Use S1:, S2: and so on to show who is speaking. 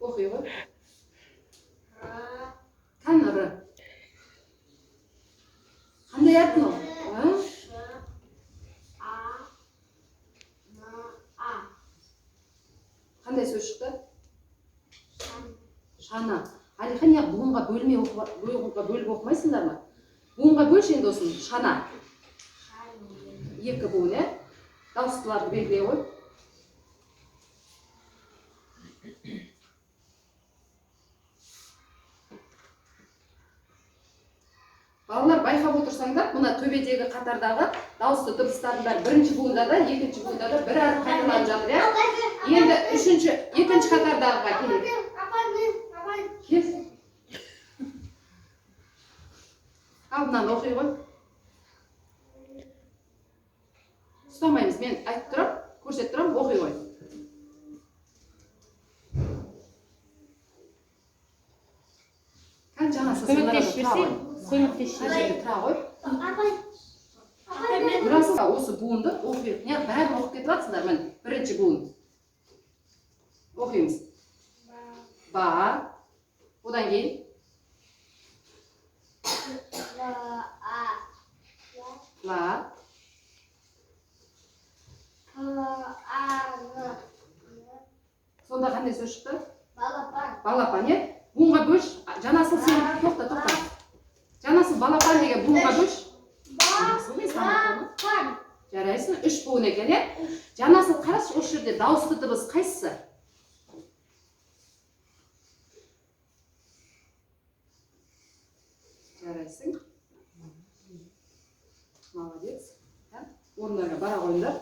S1: Оқи ғой. Қаныры. Қандай атын ол? Қандай сөз шықты? Шана. Әлихан, я буынға бөліп оқымайсыңдар ма? Буынға бөлші енді осын. Шана. Екі буын, е? Дауыстыларды белгілей ғой. Балалар, байқап отырсаңдар, мұна төбедегі қатардағы дауысты дыбыстардың бәрі бірінші буында да, екінші буында да бір әріп қайталанып жатыр, е? Енді екінші қатардағыға келейік. Кел. Ал, мынаны оқи ғой. Ұстамаймыз, мен айтып тұрам, көрсетіп тұрам, оқи ғой. Жаңасы сыңғырады, тұра ғой. Тұра ғой. Тұрасыз, осы буынды оқиық. Бәрін оқып кетіп атсыңдар, мен бірінші буын. Оқимыз. Ба. Одан кейін. Ла. Сонда қандай сөз шықты? Балапан. Балапан, е? Буынға бөлш. Жанасыл сен тоқта. Жанасыл балапан деген буынға бөлш. Балапан. Жарайсың, 3 буын екен, е? Жанасыл қараш, осы жерде дауысты дыбыс қайсысы? Жарайсың. Молодец. Орындарға бара қойыңдар.